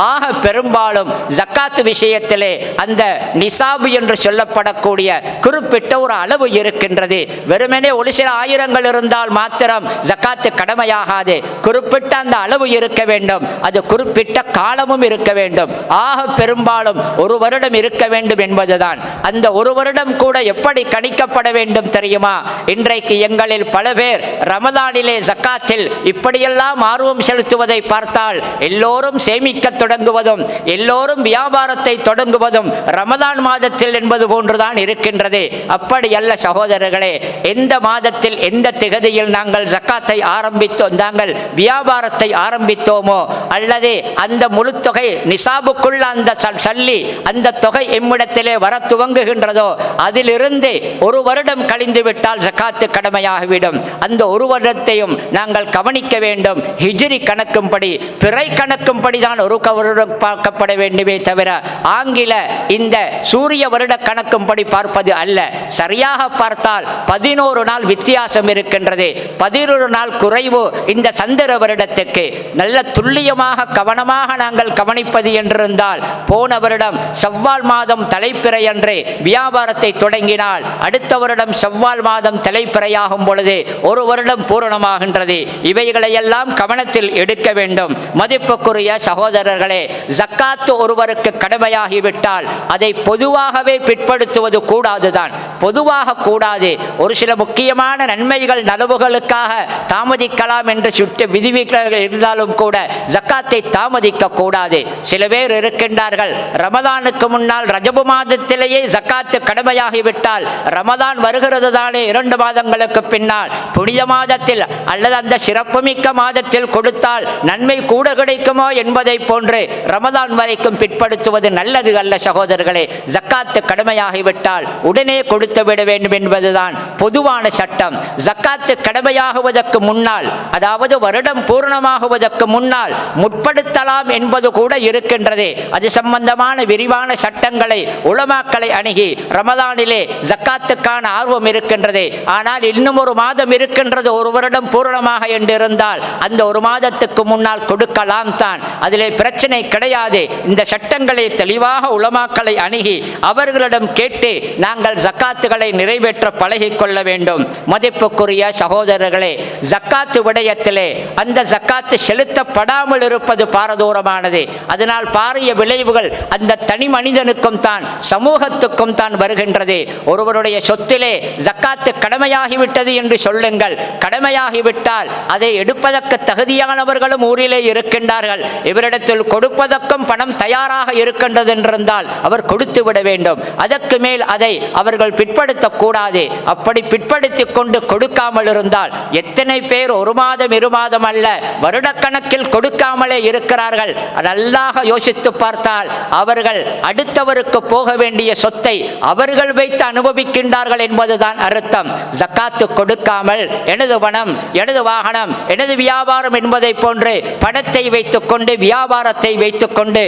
ஆக பெரும்பாலும் ஜக்காத்து விஷயத்திலே அந்த நிசாபு என்று சொல்லப்படக்கூடிய குறிப்பிட்ட ஒரு அளவு இருக்கின்றது. வெறுமனே ஒரு சில ஆயிரங்கள் இருந்தால் மாத்திரம் ஜக்காத்து கடமையாகாது. குறிப்பிட்ட அந்த அளவு இருக்க வேண்டும், அது குறிப்பிட்ட காலமும் இருக்க வேண்டும். ஆக பெரும்பாலும் 1 வருடம் இருக்க வேண்டும் என்பதுதான். அந்த 1 வருடம் கூட எப்படி கணிக்கப்பட வேண்டும் தெரியுமா? இன்றைக்கு எங்களில் பல பேர் ரமதானிலே ஜக்காத்தில் இப்படியெல்லாம் ஆர்வம் செலுத்துவதை பார்த்தால் எல்லோரும் சேமிக்க தொடங்குவதும் எல்லோரும் வியாபாரத்தை தொடங்குவதும் ரமதான் மாதத்தில் என்பது போன்றுதான் இருக்கின்றது. அப்படி அல்ல சகோதரர்களே. எந்த மாதத்தில் எந்த திகதியில் நாங்கள் ஜக்காத்தை ஆரம்பித்தோம், நாங்கள் வியாபாரத்தை ஆரம்பித்தோமோ, அல்லது அந்த முழு தொகை நிசாபுக்குள்ள அந்த சல்லி அந்த தொகை எம்மிடத்திலே வர துவங்குகின்றதோ அதிலிருந்து 1 வருடம் கழிந்து விட்டால் ஜக்காத்து கடமையாகிவிடும். அந்த 1 வருடத்தையும் நாங்கள் கவனிக்க வேண்டும். ஹிஜ்ரி கணக்கும்படி, பிறை கணக்கும்படி தான் 1 வருடம் பார்க்கப்பட வேண்டுமே தவிர ஆங்கில இந்த சூரிய வருட கணக்கும்படி பார்ப்பது அல்ல. சரியாக பார்த்தால் 11 நாள் வித்தியாசம் இருக்கின்றது. 11 நாள் குறைவு இந்த சந்திர வருடத்துக்கு. நல்ல துல்லியமாக கவனமாக நாங்கள் கவனிப்பது என்றிருந்தால் போன வருடம் செவ்வால் மாதம் தலைப்பிறை அன்று வியாபாரத்தை தொடங்கினால் அடுத்த வருடம் செவ்வால் மாதம் தலைப்பிறையாகும் பொழுது 1 வருடம் பூரணமாகின்றது. இவைகளையெல்லாம் கவனத்தில் எடுக்க வேண்டும். மதிப்புக்குரிய சகோதரர்களே, ஜக்காத்து ஒருவருக்கு கடமையாகிவிட்டால் அதை பொதுவாகவே பிற்படுத்துவது கூடாதுதான். பொதுவாக கூடாது. ஒரு சில முக்கியமான நன்மைகள் நலவுகளுக்காக தாமதிக்கலாம் என்று சுட்டு விதிவிலக்குகள் இருந்தாலும் கூட ஜக்காத்தை தாமதிக்க கூடாது. சில பேர் இருக்கின்றார்கள், ரமதானுக்கு முன்னால் ரஜபு மாதத்திலேயே ஜக்காத்து கடமையாகிவிட்டால் ரமதான் வருகிறது தானே 2 மாதங்களுக்கு பின்னால் புனித மாதத்தில் அல்லது அந்த சிறப்புமிக்க மாதத்தில் கொடுத்தால் நன்மை கூட கிடைக்குமோ என்பதை போன்று ரமதான் வரைக்கும் பிற்படுத்துவது நல்லது அல்ல சகோதரர்களே. ஜக்காத்து கடமையாகிவிட்டால் உடனே கொடுத்து விட வேண்டும் என்பதுதான் பொதுவான சட்டம். ஜக்காத்து கடமையாகுவதற்கு முன்னால், அதாவது வருடம் பூர்ணமாகுவதற்கு முன்னால் முற்படுத்தலாம் என்பது கூட இருக்கின்றது. அது சம்பந்தமான விரிவான சட்டங்களை உலமாக்களை அணுகி ரமதானிலே ஜக்காத்துக்கான ஆர்வம் இருக்கின்றது. ஆனால் இன்னும் 1 மாதம் இருக்கின்றது 1 வருடம் பூரணமாக என்று இருந்தால் அந்த 1 மாதத்துக்கு முன்னால் கொடுக்கலாம் தான். அதிலே பிரச்சனை கிடையாது. இந்த சட்டங்களை தெளிவாக உலமாக்களை அணுகி அவர்களிடம் கேட்டு நாங்கள் ஜக்காத்துகளை நிறைவேற்ற பழகிக் கொள்ள வேண்டும். மதிப்புக்குரிய சகோதரர்களே, ஜக்காத்து விடயத்திலே அந்த ஜக்காத்து செலுத்தப்படாமல் இருப்பது பாரதூரமானது. அதனால் பாரிய விளைவுகள் அந்த தனி மனிதனுக்கும் தான், சமூக சமூகத்துக்கும் தான் வருகின்றது. ஒருவருடைய சொத்திலே ஜக்காத்து கடமையாகிவிட்டது என்று சொல்லுங்கள். கடமையாகிவிட்டால் அதை எடுப்பதற்கு தகுதியானவர்களும் ஊரிலே இருக்கின்றார்கள். இவரிடத்தில் கொடுப்பதற்கும் பணம் தயாராக இருக்கின்றது என்றிருந்தால் அவர் கொடுத்து விட வேண்டும். அதற்கு மேல் அதை அவர்கள் பிற்படுத்தக்கூடாது. அப்படி பிற்படுத்தி கொண்டு கொடுக்காமல் இருந்தால் எத்தனை பேர் ஒரு மாதம் 2 மாதம் அல்ல வருடக்கணக்கில் கொடுக்காமலே இருக்கிறார்கள். நல்லாக யோசித்து பார்த்தால் அவர்கள் அடுத்தவருக்கு போக வேண்டிய சொத்தை அவர்கள் வைத்து அனுபவிக்கின்றார்கள் என்பதுதான் அர்த்தம். ஜக்காத்து கொடுக்காமல் எனது பணம், எனது வாகனம், எனது வியாபாரம் என்பதை போன்று பணத்தை வைத்துக் கொண்டு வியாபாரத்தை வைத்துக் கொண்டு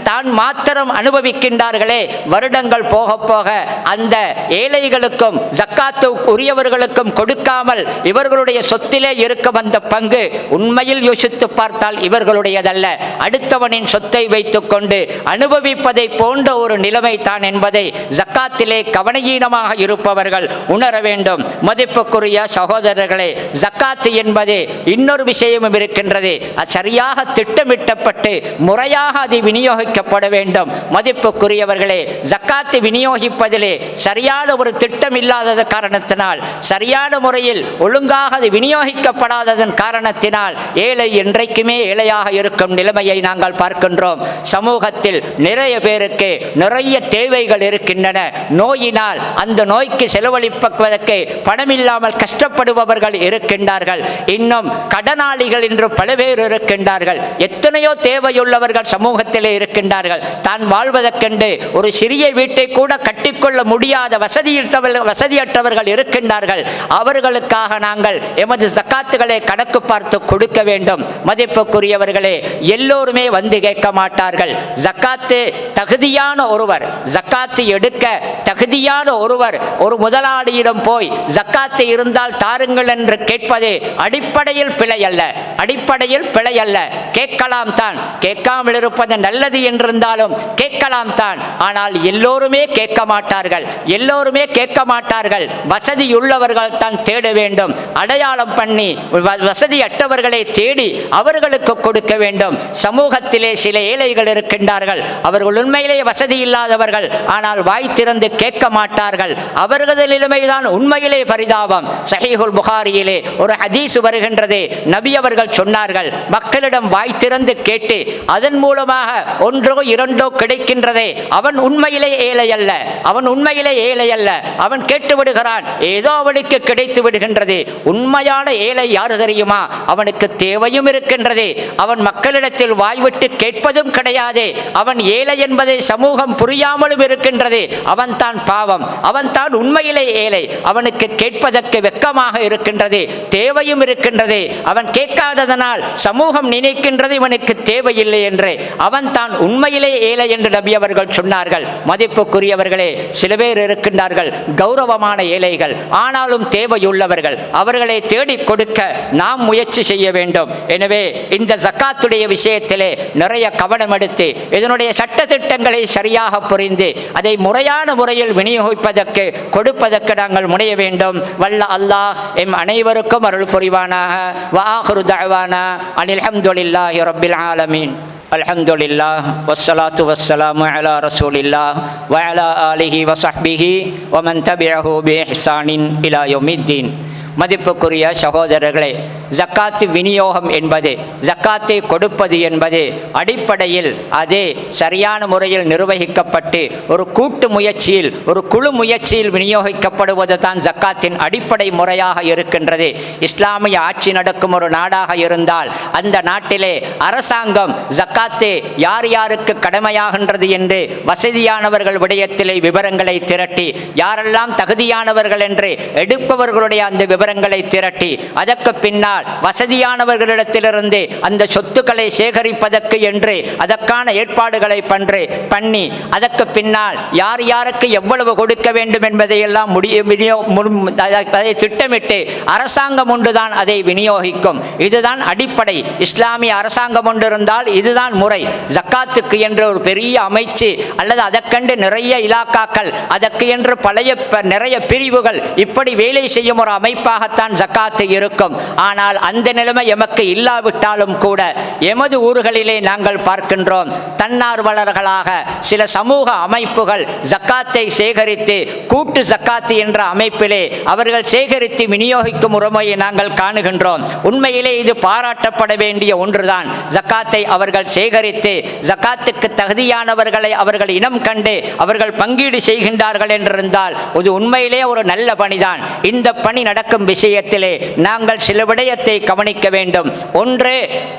தான் மாத்திரம் அனுபவிக்கின்றார்களே. வருடங்கள் போக போக அந்த ஏழைகளுக்கும் ஜக்காத்து உரியவர்களுக்கும் கொடுக்காமல் இவர்களுடைய சொத்திலே இருக்கும் அந்த பங்கு உண்மையில் யோசித்து பார்த்தால் இவர்களுடையதல்ல, அடுத்தவனின் சொத்தை வைத்துக் கொண்டு அனுபவிப்பதை போன்ற ஒரு நிலைமை தான் என்பதை ஜக்காத்திலே கவனஈனமாக இருப்பவர்கள் உணர வேண்டும். மதிப்புக்குரிய சகோதரர்களே, ஜக்காத்து என்பது இன்னொரு விஷயமும் இருக்கின்றது. அது சரியாக திட்டமிட்டப்பட்டு முறையாக அது விநியோகிக்கப்பட வேண்டும். மதிப்புக்குரியவர்களே, ஜக்காத்து விநியோகிப்பதிலே சரியான ஒரு திட்டம் இல்லாதது காரணத்தினால், சரியான முறையில் ஒழுங்காக அது விநியோகிக்கப்படாததன் காரணத்தினால் ஏழை என்றைக்குமே ஏழையாக இருக்கும் நிலைமையை நாங்கள் பார்க்கின்றோம். சமூகத்தில் நிறைய பேருக்கு நிறைய தேவைகள் இருக்கின்றன. நோயினால் அந்த நோய்க்கு செலவழிப்பதற்கு பணமில்லாமல் கஷ்டப்படுபவர்கள் இருக்கின்றார்கள். இன்னும் கடனாளிகள் என்று பல பேர் இருக்கின்றார்கள். எத்தனையோ தேவையுள்ளவர்கள் சமூகத்திலே இருக்கின்றார்கள். தான் வாழ்வதற்கென்று ஒரு சிறிய வீட்டை கூட கட்டிக்கொள்ள முடியாத வசதியற்றவர்கள் இருக்கின்றார்கள். அவர்களுக்காக நாங்கள் எமது ஜக்காத்துகளை கணக்கு பார்த்து கொடுக்க வேண்டும். மதிப்புக்குரியவர்களே, எல்லோருமே வந்து கேட்க மாட்டார்கள். ஜக்காத்து தகுதியான ஒருவர், ஜக்காத்து எடுக்க தகுதியான ஒருவர் ஒரு முதலாளியிடம் போய் ஜக்காத்து இருந்தால் தாருங்கள் என்று கேட்பது அடிப்படையில் பிழை அல்ல. அடிப்படையில் பிழை அல்ல. கேட்கலாம் தான், கேட்காமல் இருப்பது நல்லது என்றிருந்தாலும் கேட்கலாம் தான். ஆனால் எல்லோருமே கேட்க மாட்டார்கள். எல்லோருமே கேட்க மாட்டார்கள். வசதியுள்ளவர்கள் தான் தேட வேண்டும். அடையாளம் பண்ணி வசதியற்றவர்களை தேடி அவர்களுக்கு கொடுக்க வேண்டும். சமூகத்திலே சில ஏழைகள் இருக்கின்றார்கள். அவர்கள் உண்மையிலே வசதி இல்லாதவர்கள். ஆனால் வாய் திறந்து கேட்க மாட்டார்கள். அவர்களது நிலைமைதான் உண்மையிலே பரிதாபம். சஹீஹுல் புகாரியிலே ஒரு ஹதீஸ் வருகின்றது. நபி அவர்கள் சொன்னார்கள், மக்களிடம் வாய் திறந்து கேட்டு அதன் மூலமாக ஒன்றோ இரண்டோ கிடைக்கின்றதே, அவன் உண்மையிலே ஏழை அல்ல. அவன் உண்மையிலே ஏழை அல்ல. அவன் கேட்டு விடுகிறான், ஏதோ அவனுக்கு கிடைத்து விடுகின்றது. உண்மையான ஏழை யாரு தெரியுமா? அவனுக்கு தேவையும் இருக்கின்றது. அவன் மக்களிடத்தில் வாய்விட்டு கேட்பதும் கிடையாது. அவன் ஏழை என்பதை சமூகம் புரியாமலும் இருக்கின்றது. அவன் தான் பாவம். அவன் தான் உண்மையிலே ஏழை. அவனுக்கு கேட்பதற்கு வெட்கமாக இருக்கின்றது, தேவையும் இருக்கின்றது. அவன் கேட்காததனால் சமூகம் நினைக்கின்றது இவனுக்கு தேவையில்லை என்று. அவன் தான் உண்மையிலே ஏழை என்று நபி அவர்கள் சொன்னார்கள். மதிப்புக்குரியவர்களே, சில பேர் இருக்கின்றார்கள் கௌரவமான ஏழைகள், ஆனாலும் தேவையுள்ளவர்கள். அவர்களை தேடி கொடுக்க நாம் முயற்சி செய்ய வேண்டும். எனவே இந்த ஜக்காத்துடைய விஷயத்திலே நிறைய கவனம் எடுத்து இதனுடைய சட்ட திட்டங்களை சரியாக புரிந்து அதை முறையான முறையில் விநியோகிப்பதற்கு கொடுப்பதற்கு நாங்கள் முனைய வேண்டும். வல்ல அல்லாஹ் எம் அனைவருக்கும் அருள் புரிவானாக. வ ஆகிரு தஅவானா அனில் ஹம்துலில்லாஹி ரப்பில் ஆலமீன். அல்ஹம்துலில்லாஹ் வஸ்ஸலாத்து வஸ்ஸலாமு அலா ரசூலில்லாஹ் வ அலா ஆலிஹி வ ஸஹ்பிஹி வ மன் தபிஅஹு பி இஹ்சானின் இலா யௌமித்தீன். மதிப்புக்குரிய சகோதரர்களே, ஜக்காத்து விநியோகம் என்பது, ஜக்காத்தை கொடுப்பது என்பது அடிப்படையில் அதே சரியான முறையில் நிர்வகிக்கப்பட்டு ஒரு கூட்டு முயற்சியில், ஒரு குழு முயற்சியில் விநியோகிக்கப்படுவது தான் ஜக்காத்தின் அடிப்படை முறையாக இருக்கின்றது. இஸ்லாமிய ஆட்சி நடக்கும் ஒரு நாடாக இருந்தால் அந்த நாட்டிலே அரசாங்கம் ஜக்காத்து யார் யாருக்கு கடமையாகின்றது என்று வசதியானவர்கள் விடயத்திலே விவரங்களை திரட்டி, யாரெல்லாம் தகுதியானவர்கள் என்று எடுப்பவர்களுடைய அந்த விவரங்களை திரட்டி, அதற்கு பின்னால் வசதியானவர்களிடத்திலிருந்து அந்த சொத்துக்களை சேகரிப்பதற்கு என்று அதற்கான ஏற்பாடுகளை பண்ணி அதற்கு பின்னால் யார் யாருக்கு எவ்வளவு கொடுக்க வேண்டும் என்பதையெல்லாம் அதை திட்டமிட்டு அரசாங்கம் ஒன்றுதான் அதை விநியோகிக்கும். இதுதான் அடிப்படை. இஸ்லாமிய அரசாங்கம் ஒன்று இருந்தால் இதுதான் முறை. ஜக்காத்துக்கு என்று ஒரு பெரிய அமைச்சு அல்லது அதற்கென்று நிறைய இலாக்காக்கள், அதற்கு என்று நிறைய பிரிவுகள் இப்படி வேலை செய்யும் ஒரு அமைப்பாக குறைவாகத்தான் ஜக்காத்து இருக்கும். ஆனால் அந்த நிலைமை எமக்கு இல்லாவிட்டாலும் கூட எமது ஊர்களிலே நாங்கள் பார்க்கின்றோம், தன்னார்வலர்களாக சில சமூக அமைப்புகள் ஜக்காத்தை சேகரித்து கூட்டு ஜக்காத்து என்ற அமைப்பிலே அவர்கள் சேகரித்து விநியோகிக்கும் உரிமையை நாங்கள் காணுகின்றோம். உண்மையிலே இது பாராட்டப்பட வேண்டிய ஒன்றுதான். ஜக்காத்தை அவர்கள் சேகரித்து ஜக்காத்துக்கு தகுதியானவர்களை அவர்கள் இனம் கண்டு அவர்கள் பங்கீடு செய்கின்றார்கள் என்றிருந்தால் இது உண்மையிலே ஒரு நல்ல பணிதான். இந்த பணி நடக்கும் விஷயத்திலே நாங்கள் சில விடயத்தை கவனிக்க வேண்டும். ஒன்று,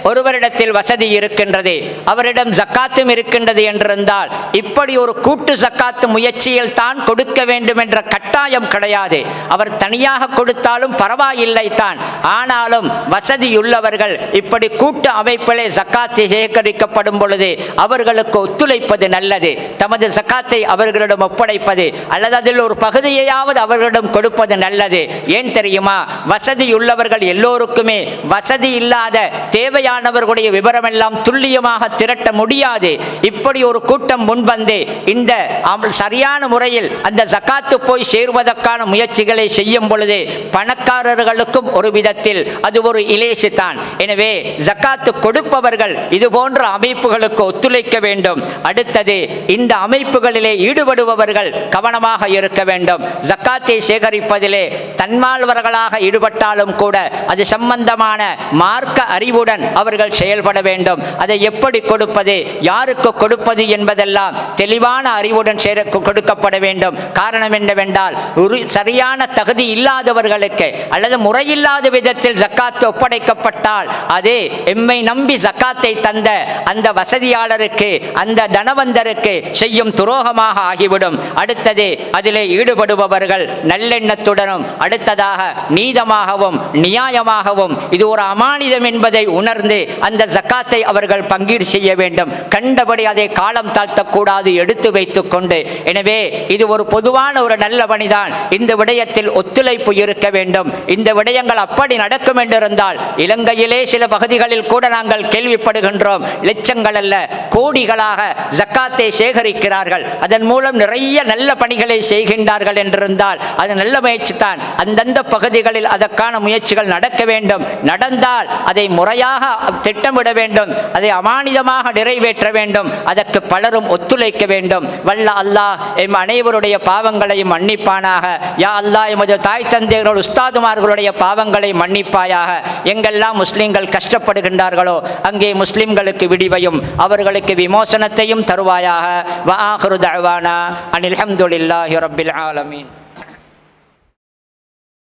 ஒருவரிடத்தில் வசதி இருக்கின்றது, அவரிடம் ஜக்காத்தும் இருக்கின்றது என்றிருந்தால் இப்படி ஒரு கூட்டு ஜக்காத்து முயற்சியில் தான் கொடுக்க வேண்டும் என்ற கட்டாயம் கிடையாது. அவர் தனியாக கொடுத்தாலும் பரவாயில்லை தான். ஆனாலும் வசதியுள்ளவர்கள் இப்படி கூட்டு அமைப்பிலே ஜக்காத்து சேகரிக்கப்படும் பொழுது அவர்களுக்கு ஒத்துழைப்பது நல்லது. தமது ஜக்காத்தை அவர்களிடம் ஒப்படைப்பது அல்லது அதில் ஒரு பகுதியையாவது அவர்களிடம் கொடுப்பது நல்லது. ஏன் தெரியுமா? வசதியுள்ளவர்கள் எல்லோருக்குமே வசதி இல்லாத தேவையானவர்களுடைய விவரமெல்லாம் துல்லியமாக திரட்ட முடியாது. இப்படி ஒரு கூட்டம் முன்வந்து இந்த சரியான முறையில் அந்த ஜக்காத்து போய் சேருவதற்கான முயற்சிகளை செய்யும் பொழுது பணக்காரர்களுக்கும் ஒரு விதத்தில் அது ஒரு இலேசு தான். எனவே ஜக்காத்து கொடுப்பவர்கள் இது போன்ற அமைப்புகளுக்கு ஒத்துழைக்க வேண்டும். அடுத்தது, இந்த அமைப்புகளிலே ஈடுபடுபவர்கள் கவனமாக இருக்க வேண்டும். ஜக்காத்தை சேகரிப்பதிலே தன்மால்வர்களாக ஈடுபட்டாலும் கூட அது சம்பந்தமான மார்க்க அறிவுடன் அவர்கள் செயல்பட வேண்டும். அதை எப்படி கொடுப்பது, யாருக்கு கொடுப்பது என்பதெல்லாம் தெளிவான அறிவுடன் கொடுக்கப்பட வேண்டும். காரணம் என்னவென்றால், ஒரு சரியான தகுதி இல்லாதவர்களுக்கு அல்லது முறையில்லாத விதத்தில் ஜக்காத்து ஒப்படைக்கப்பட்டால் அது எம்மை நம்பி ஜக்காத்தை தந்த அந்த வசதியாளருக்கு அந்த தனவந்தருக்கு செய்யும் துரோகமாக ஆகிவிடும். அடுத்தது, அதிலே ஈடுபடுபவர்கள் நல்லெண்ணத்துடனும் அடுத்ததாக நீதமாகவும் நியாயமாகவும் இது ஒரு அமானிதம் என்பதை உணர்ந்து அந்த ஜக்காத்தை அவர்கள் பங்கீடு செய்ய வேண்டும். கண்டபடி அதை காலம் தாழ்த்தக்கூடாது, எடுத்து வைத்துக் கொண்டு. எனவே இது ஒரு பொதுவான ஒரு நல்ல பணிதான். இந்த விடயத்தில் ஒத்துழைப்பு இருக்க வேண்டும். இந்த விடயங்கள் அப்படி நடக்கும் என்றிருந்தால் இலங்கையிலே சில பகுதிகளில் கூட நாங்கள் கேள்விப்படுகின்றோம், லட்சங்கள் அல்ல கோடிகளாக ஜக்காத்தை சேகரிக்கிறார்கள், அதன் மூலம் நிறைய நல்ல பணிகளை செய்கின்றார்கள் என்றிருந்தால் அது நல்ல முயற்சி தான். அந்தந்த பகுதிகளில் அதற்கான முயற்சிகள் நடக்க வேண்டும். நடந்தால் அதை முறையாக திட்டமிட வேண்டும், அதை அமானிதமாக நிறைவேற்ற வேண்டும். அதற்கு பலரும் ஒத்துழைக்க வேண்டும். வல்ல அல்லாஹ் எம் அனைவருடைய பாவங்களையும் மன்னிப்பானாக. யா அல்லாஹ், எமது தாய் தந்தையர்கள் உஸ்தாதுமார்களுடைய பாவங்களை மன்னிப்பாயாக. எங்கெல்லாம் முஸ்லிம்கள் கஷ்டப்படுகின்றார்களோ அங்கே முஸ்லிம்களுக்கு விடிவையும் அவர்களுக்கு விமோசனத்தையும் தருவாயாக. வ ஆகிரு தஅவானா அனில் ஹம்துலில்லாஹி ரப்பில் ஆலமீன்.